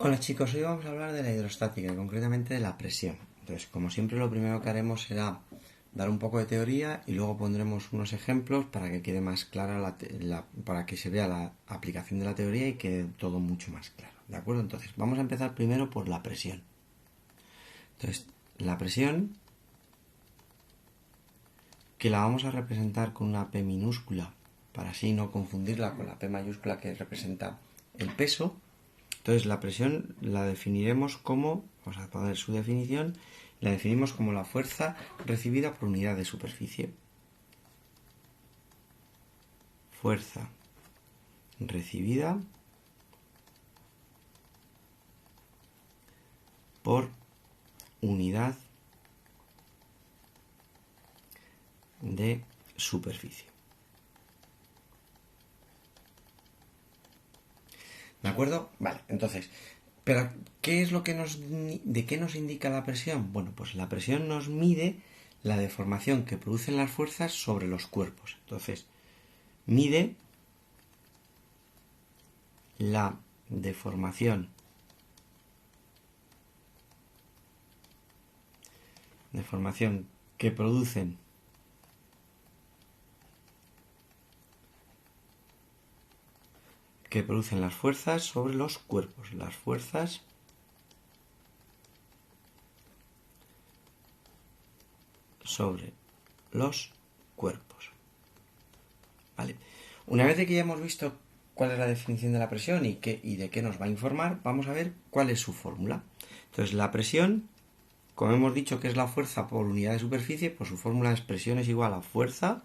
Hola chicos, hoy vamos a hablar de la hidrostática y concretamente de la presión. Entonces, como siempre, lo primero que haremos será dar un poco de teoría y luego pondremos unos ejemplos para que quede más clara para que se vea la aplicación de la teoría y quede todo mucho más claro. ¿De acuerdo? Entonces, vamos a empezar primero por la presión. Entonces, la presión, que la vamos a representar con una P minúscula, para así no confundirla con la P mayúscula que representa el peso. Entonces la presión la definiremos como, vamos a poner su definición, la definimos como la fuerza recibida por unidad de superficie. Fuerza recibida por unidad de superficie. ¿De acuerdo? Vale, entonces, pero ¿qué es lo que de qué nos indica la presión? Bueno, pues la presión nos mide la deformación que producen las fuerzas sobre los cuerpos. Entonces, mide la deformación que producen las fuerzas sobre los cuerpos. Las fuerzas sobre los cuerpos. ¿Vale? Una vez que ya hemos visto cuál es la definición de la presión y de qué nos va a informar, vamos a ver cuál es su fórmula. Entonces, la presión, como hemos dicho que es la fuerza por unidad de superficie, pues su fórmula de expresión es igual a fuerza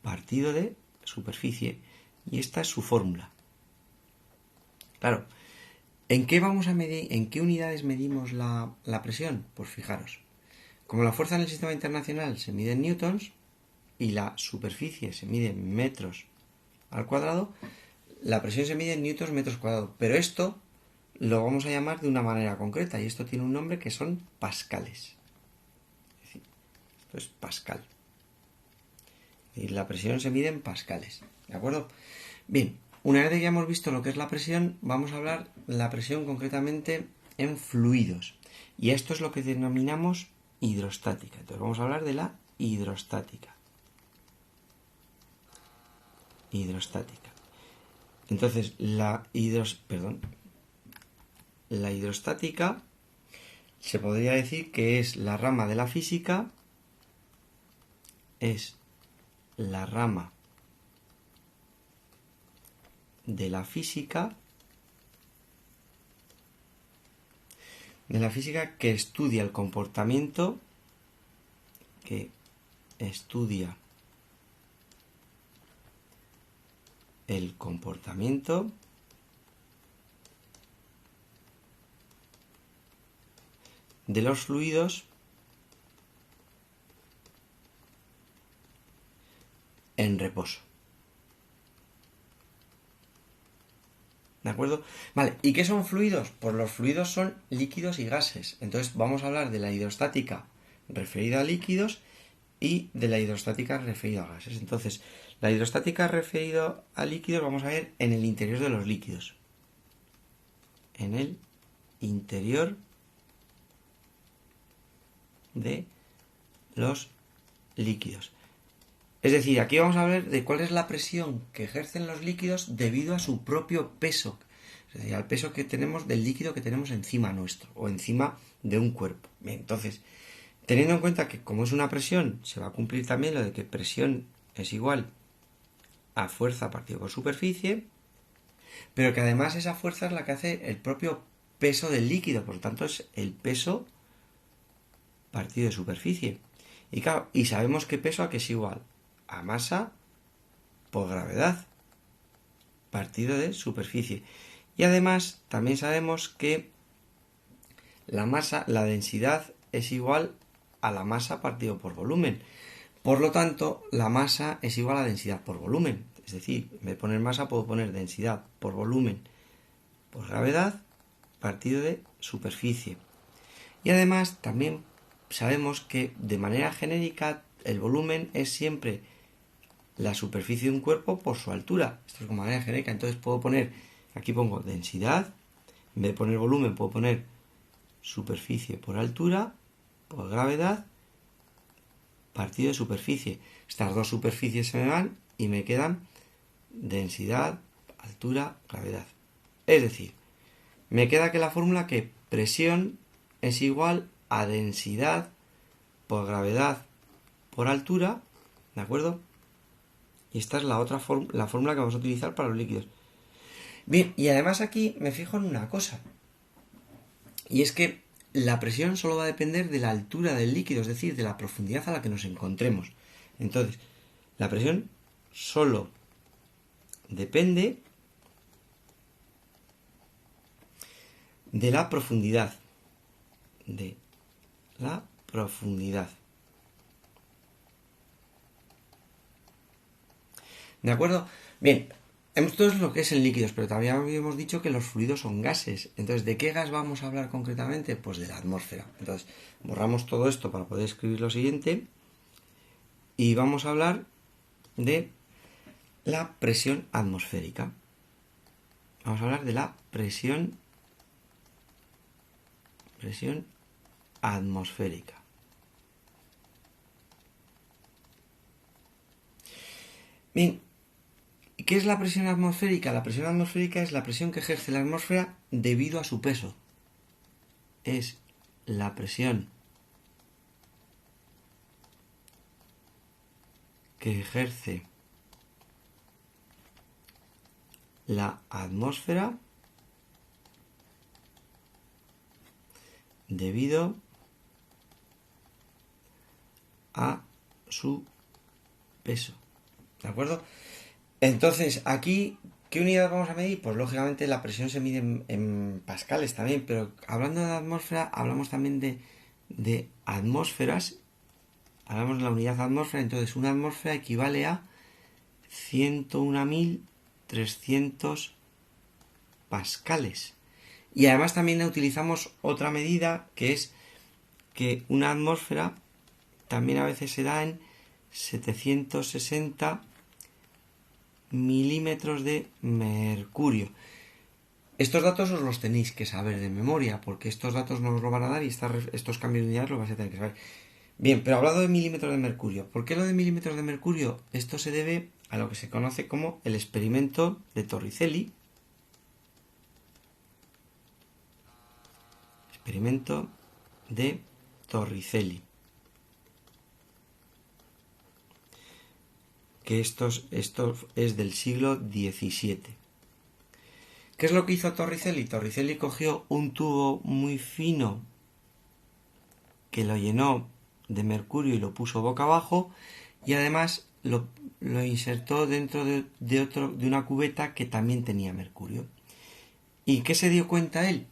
partido de superficie. Y esta es su fórmula. Claro, ¿en qué vamos a medir, en qué unidades medimos la presión? Pues fijaros, como la fuerza en el sistema internacional se mide en newtons y la superficie se mide en metros al cuadrado, la presión se mide en newtons metros cuadrados. Pero esto lo vamos a llamar de una manera concreta y esto tiene un nombre que son pascales. Es decir, esto es pascal. Y la presión se mide en pascales. ¿De acuerdo? Bien, una vez que ya hemos visto lo que es la presión, vamos a hablar de la presión concretamente en fluidos. Y esto es lo que denominamos hidrostática. Entonces vamos a hablar de la hidrostática. Hidrostática. Entonces la hidrostática se podría decir que es la rama de la física, que estudia el comportamiento, de los fluidos en reposo. ¿De acuerdo? Vale, ¿y qué son fluidos? Pues los fluidos son líquidos y gases. Entonces vamos a hablar de la hidrostática referida a líquidos y de la hidrostática referida a gases. Entonces, la hidrostática referida a líquidos vamos a ver en el interior de los líquidos. En el interior de los líquidos. Es decir, aquí vamos a ver de cuál es la presión que ejercen los líquidos debido a su propio peso. Es decir, al peso que tenemos del líquido que tenemos encima nuestro o encima de un cuerpo. Bien, entonces, teniendo en cuenta que como es una presión, se va a cumplir también lo de que presión es igual a fuerza partido por superficie, pero que además esa fuerza es la que hace el propio peso del líquido, por lo tanto es el peso partido de superficie. Y claro, y sabemos que peso a que es igual a masa por gravedad partido de superficie. Y además también sabemos que la densidad es igual a la masa partido por volumen. Por lo tanto, la masa es igual a densidad por volumen. Es decir, en vez de poner masa puedo poner densidad por volumen por gravedad partido de superficie. Y además también sabemos que de manera genérica el volumen es siempre la superficie de un cuerpo por su altura. Esto es como manera genérica. Entonces puedo poner, aquí pongo densidad En vez de poner volumen, puedo poner superficie por altura, por gravedad, partido de superficie. Estas dos superficies se me van y me quedan densidad, altura, gravedad. Es decir, me queda que la fórmula que presión es igual a densidad por gravedad por altura, ¿de acuerdo? Y esta es la otra la fórmula que vamos a utilizar para los líquidos. Bien, y además aquí me fijo en una cosa. Y es que la presión solo va a depender de la altura del líquido, es decir, de la profundidad a la que nos encontremos. Entonces, la presión solo depende de la profundidad. De la profundidad. ¿De acuerdo? Bien, esto es lo que es en líquidos, pero también habíamos dicho que los fluidos son gases. Entonces, ¿de qué gas vamos a hablar concretamente? Pues de la atmósfera. Entonces, borramos todo esto para poder escribir lo siguiente. Y vamos a hablar de la presión atmosférica. Vamos a hablar de la presión atmosférica. Bien, ¿qué es la presión atmosférica? La presión atmosférica es la presión que ejerce la atmósfera debido a su peso. Es la presión que ejerce la atmósfera debido a su peso. ¿De acuerdo? Entonces, aquí, ¿qué unidad vamos a medir? Pues lógicamente la presión se mide en pascales también, pero hablando de la atmósfera, hablamos también de atmósferas. Hablamos de la unidad atmósfera, entonces una atmósfera equivale a 101.300 pascales. Y además también utilizamos otra medida que es que una atmósfera también a veces se da en 760 milímetros de mercurio. Estos datos os los tenéis que saber de memoria, porque estos datos no os lo van a dar y estos cambios de unidades los vais a tener que saber. Bien, pero hablado de milímetros de mercurio, ¿por qué lo de milímetros de mercurio? Esto se debe a lo que se conoce como el experimento de Torricelli. Experimento de Torricelli. Que esto es del siglo XVII. ¿Qué es lo que hizo Torricelli? Torricelli cogió un tubo muy fino que lo llenó de mercurio y lo puso boca abajo y además lo insertó dentro de una cubeta que también tenía mercurio. ¿Y qué se dio cuenta él?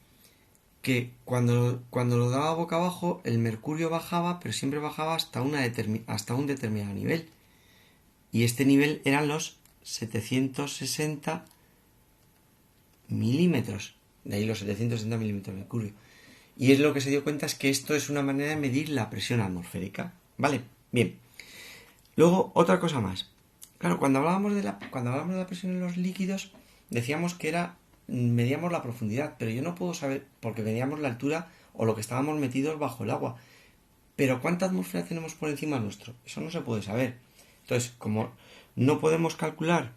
Que cuando lo daba boca abajo el mercurio bajaba, pero siempre bajaba hasta un determinado nivel. Y este nivel eran los 760 milímetros. De ahí los 760 milímetros de mercurio. Y es lo que se dio cuenta es que esto es una manera de medir la presión atmosférica. ¿Vale? Bien. Luego, otra cosa más. Claro, cuando hablábamos de la presión en los líquidos, decíamos que medíamos la profundidad, pero yo no puedo saber, porque medíamos la altura o lo que estábamos metidos bajo el agua. Pero ¿cuánta atmósfera tenemos por encima nuestro? Eso no se puede saber. Entonces, como no podemos calcular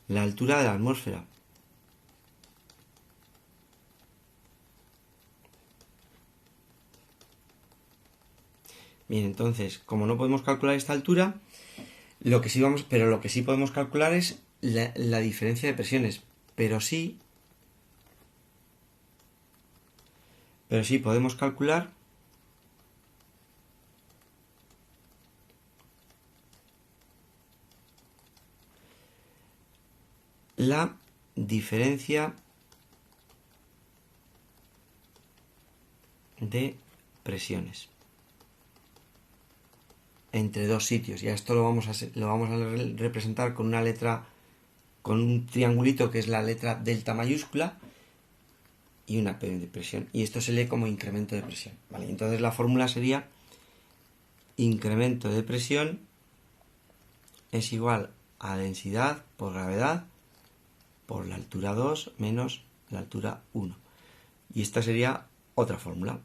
la altura de la atmósfera. Bien, entonces, como no podemos calcular esta altura, lo que sí podemos calcular es la diferencia de presiones. Pero sí podemos calcular la diferencia de presiones entre dos sitios. Y a esto lo vamos a representar con una letra, con un triangulito que es la letra delta mayúscula y una P de presión. Y esto se lee como incremento de presión. ¿Vale? Entonces la fórmula sería incremento de presión es igual a densidad por gravedad por la altura 2 menos la altura 1. Y esta sería otra fórmula,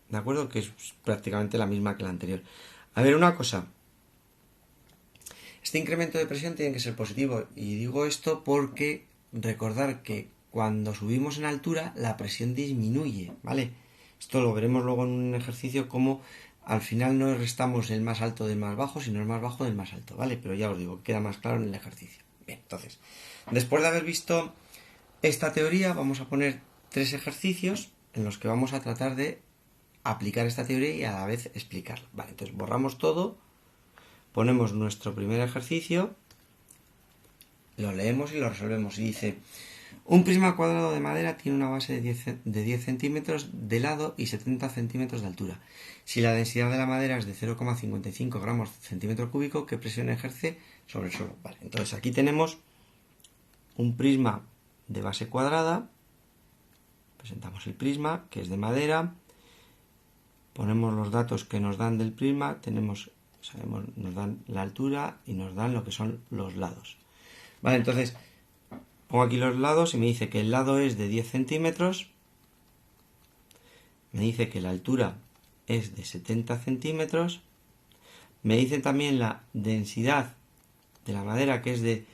¿de acuerdo? Que es prácticamente la misma que la anterior. A ver, una cosa. Este incremento de presión tiene que ser positivo. Y digo esto porque recordar que cuando subimos en altura la presión disminuye, ¿vale? Esto lo veremos luego en un ejercicio como al final no restamos el más alto del más bajo, sino el más bajo del más alto, ¿vale? Pero ya os digo, queda más claro en el ejercicio. Bien, entonces, después de haber visto esta teoría, vamos a poner 3 ejercicios en los que vamos a tratar de aplicar esta teoría y a la vez explicarla. Vale, entonces borramos todo, ponemos nuestro primer ejercicio, lo leemos y lo resolvemos. Y dice: un prisma cuadrado de madera tiene una base de 10 centímetros de lado y 70 centímetros de altura. Si la densidad de la madera es de 0,55 gramos centímetro cúbico, ¿qué presión ejerce sobre el suelo? Vale, entonces aquí tenemos un prisma de base cuadrada. Presentamos el prisma, que es de madera. Ponemos los datos que nos dan del prisma. Nos dan la altura y nos dan lo que son los lados. Vale, entonces pongo aquí los lados y me dice que el lado es de 10 centímetros. Me dice que la altura es de 70 centímetros. Me dice también la densidad de la madera, que es de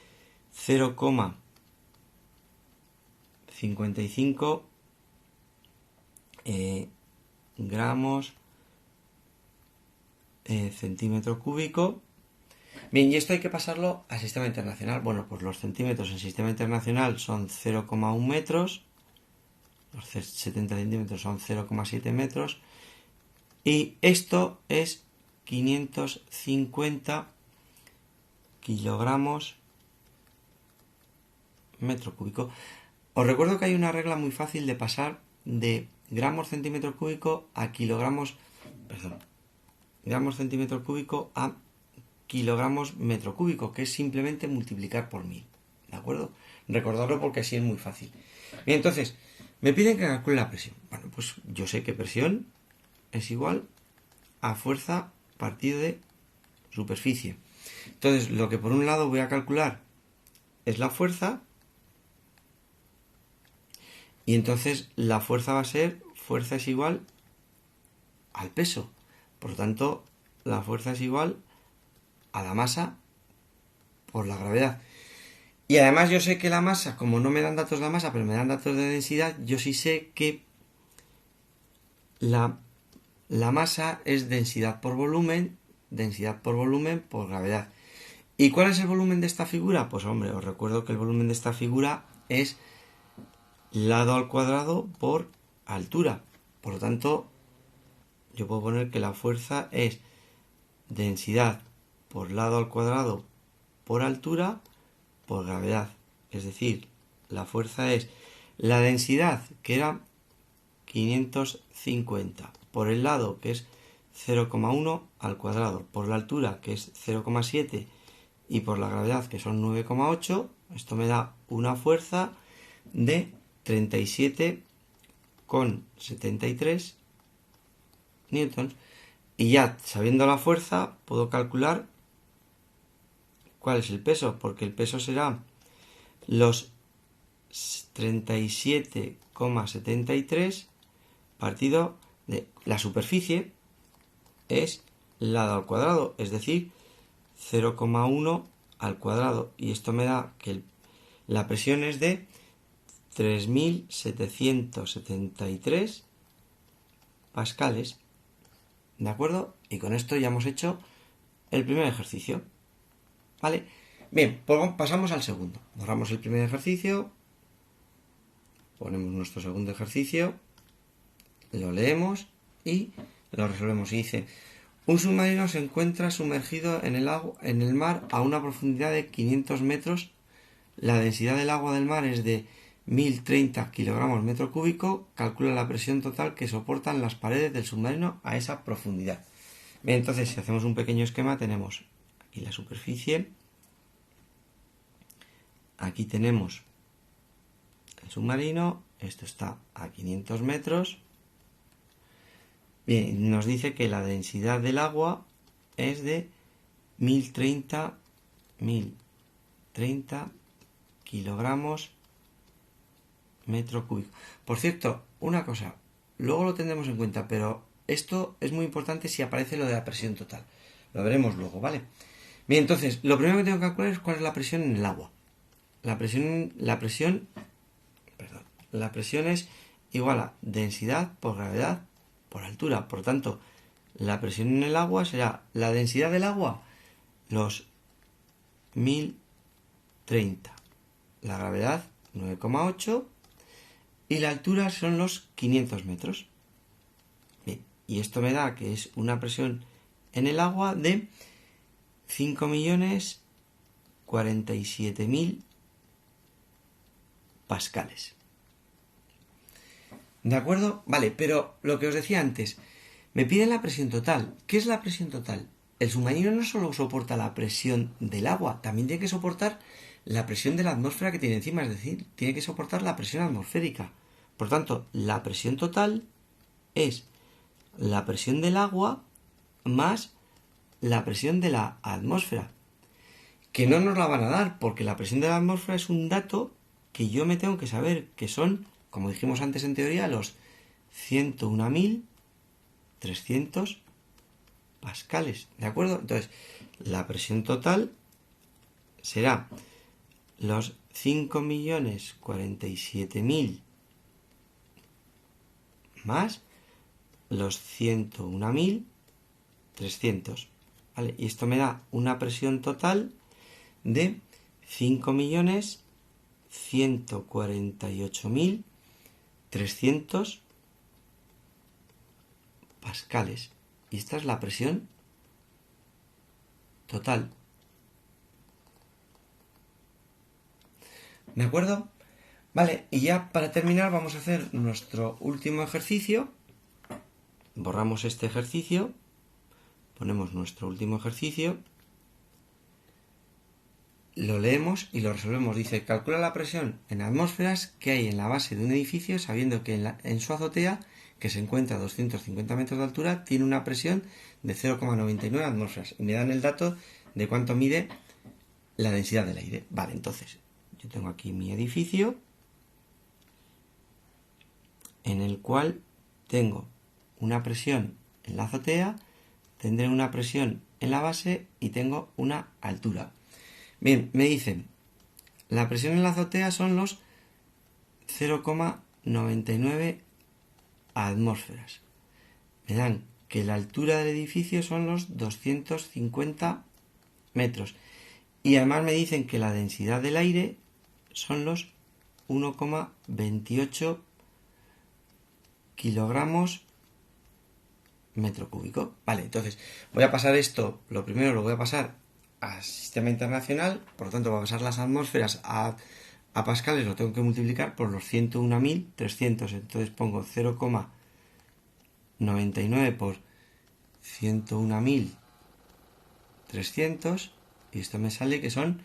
0,55 gramos centímetro cúbico. Bien, y esto hay que pasarlo al sistema internacional. Bueno, pues los centímetros en sistema internacional son 0,1 metros, los 70 centímetros son 0,7 metros, y esto es 550 kilogramos metro cúbico. Os recuerdo que hay una regla muy fácil de pasar de gramos centímetro cúbico a gramos centímetro cúbico a kilogramos metro cúbico, que es simplemente multiplicar por 1000, ¿de acuerdo? Recordadlo porque así es muy fácil. Bien, entonces, me piden que calcule la presión. Bueno, pues yo sé que presión es igual a fuerza partido de superficie. Entonces, lo que por un lado voy a calcular es la fuerza, y entonces la fuerza va a ser, fuerza es igual al peso. Por lo tanto, la fuerza es igual a la masa por la gravedad. Y además yo sé que la masa, como no me dan datos de la masa, pero me dan datos de densidad, yo sí sé que la masa es densidad por volumen por gravedad. ¿Y cuál es el volumen de esta figura? Pues hombre, os recuerdo que el volumen de esta figura es lado al cuadrado por altura. Por lo tanto, yo puedo poner que la fuerza es densidad por lado al cuadrado por altura por gravedad. Es decir, la fuerza es la densidad, que era 550, por el lado, que es 0,1 al cuadrado, por la altura, que es 0,7, y por la gravedad, que son 9,8. Esto me da una fuerza de 37,73 newtons. Y ya sabiendo la fuerza, puedo calcular cuál es el peso, porque el peso será los 37,73 partido de la superficie, es lado al cuadrado, es decir, 0,1 al cuadrado. Y esto me da que la presión es de 3.773 pascales. ¿De acuerdo? Y con esto ya hemos hecho el primer ejercicio. ¿Vale? Bien, pues pasamos al segundo. Borramos el primer ejercicio. Ponemos nuestro segundo ejercicio. Lo leemos y lo resolvemos. Y dice: un submarino se encuentra sumergido en el mar a una profundidad de 500 metros. La densidad del agua del mar es de 1030 kilogramos metro cúbico. Calcula la presión total que soportan las paredes del submarino a esa profundidad. Bien, entonces, si hacemos un pequeño esquema, tenemos aquí la superficie, aquí tenemos el submarino, esto está a 500 metros. Bien, nos dice que la densidad del agua es de 1030 kilogramos metro cúbico. Por cierto, una cosa, luego lo tendremos en cuenta, pero esto es muy importante si aparece lo de la presión total. Lo veremos luego, ¿vale? Bien, entonces, lo primero que tengo que calcular es cuál es la presión en el agua. La presión es igual a densidad por gravedad por altura. Por tanto, la presión en el agua será la densidad del agua, los 1030. La gravedad, 9,8. Y la altura son los 500 metros. Bien, y esto me da que es una presión en el agua de 5.047.000 pascales. ¿De acuerdo? Vale, pero lo que os decía antes, me piden la presión total. ¿Qué es la presión total? El submarino no solo soporta la presión del agua, también tiene que soportar la presión de la atmósfera que tiene encima, es decir, tiene que soportar la presión atmosférica. Por tanto, la presión total es la presión del agua más la presión de la atmósfera, que no nos la van a dar, porque la presión de la atmósfera es un dato que yo me tengo que saber, que son, como dijimos antes en teoría, los 101.300 pascales, ¿de acuerdo? Entonces, la presión total será los 5.047.000 más los 101.300, ¿vale? Y esto me da una presión total de 5.148.300 pascales. Y esta es la presión total. ¿De acuerdo? Vale, y ya para terminar vamos a hacer nuestro último ejercicio. Borramos este ejercicio, ponemos nuestro último ejercicio, lo leemos y lo resolvemos. Dice, calcula la presión en atmósferas que hay en la base de un edificio, sabiendo que en su azotea, que se encuentra a 250 metros de altura, tiene una presión de 0,99 atmósferas. Y me dan el dato de cuánto mide la densidad del aire. Vale, entonces, yo tengo aquí mi edificio, en el cual tengo una presión en la azotea, tendré una presión en la base y tengo una altura. Bien, me dicen, la presión en la azotea son los 0,99 atmósferas. Me dan que la altura del edificio son los 250 metros. Y además me dicen que la densidad del aire son los 1,28 kilogramos metro cúbico. Vale, entonces voy a pasar esto, lo primero lo voy a pasar a sistema internacional, por lo tanto voy a pasar las atmósferas a pascales, lo tengo que multiplicar por los 101.300, entonces pongo 0,99 por 101.300 y esto me sale que son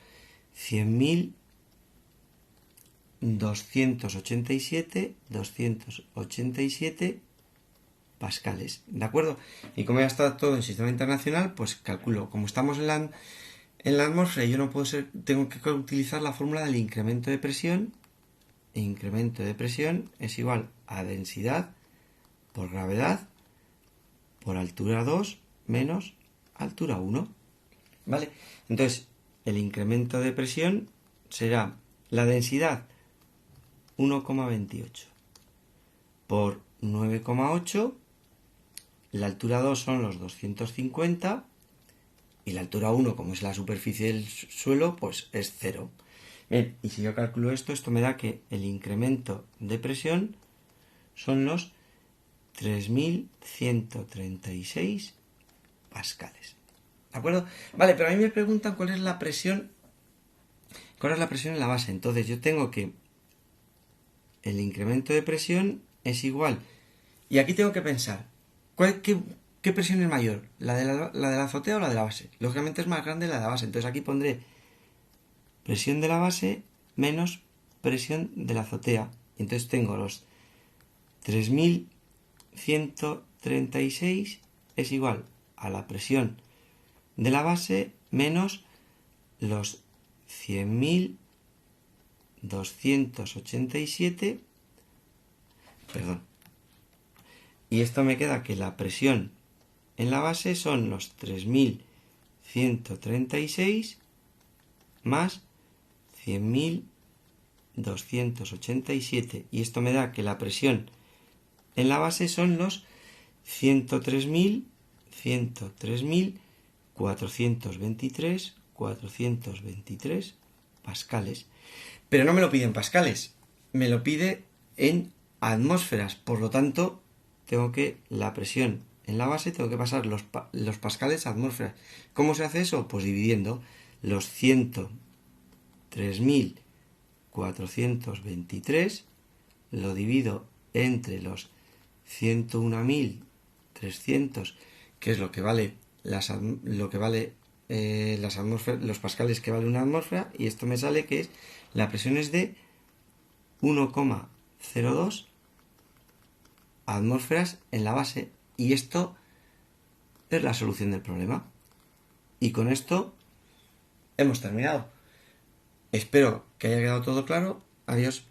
100.287 pascales, ¿de acuerdo? Y como ya está todo en sistema internacional, pues calculo, como estamos en la atmósfera, yo no puedo tengo que utilizar la fórmula del incremento de presión. E incremento de presión es igual a densidad por gravedad por altura 2 menos altura 1, ¿vale? Entonces, el incremento de presión será la densidad 1,28 por 9,8. La altura 2 son los 250 y la altura 1, como es la superficie del suelo, pues es 0. Bien, y si yo calculo esto me da que el incremento de presión son los 3.136 pascales. ¿De acuerdo? Vale, pero a mí me preguntan cuál es la presión en la base. Entonces yo tengo que el incremento de presión es igual. Y aquí tengo que pensar, ¿qué presión es mayor? ¿La de la azotea o la de la base? Lógicamente es más grande la de la base. Entonces aquí pondré presión de la base menos presión de la azotea. Entonces tengo los 3.136 es igual a la presión de la base menos los 100.287, perdón, y esto me queda que la presión en la base son los 3.136 más 100.287, y esto me da que la presión en la base son los 103.423 pascales. Pero no me lo pide en pascales, me lo pide en atmósferas. Por lo tanto, la presión en la base, tengo que pasar los pascales a atmósferas. ¿Cómo se hace eso? Pues dividiendo los 103.423, lo divido entre los 101.300, que es lo que vale los pascales que vale una atmósfera, y esto me sale que la presión es de 1,02 atmósferas en la base, y esto es la solución del problema. Y con esto hemos terminado. Espero que haya quedado todo claro. Adiós.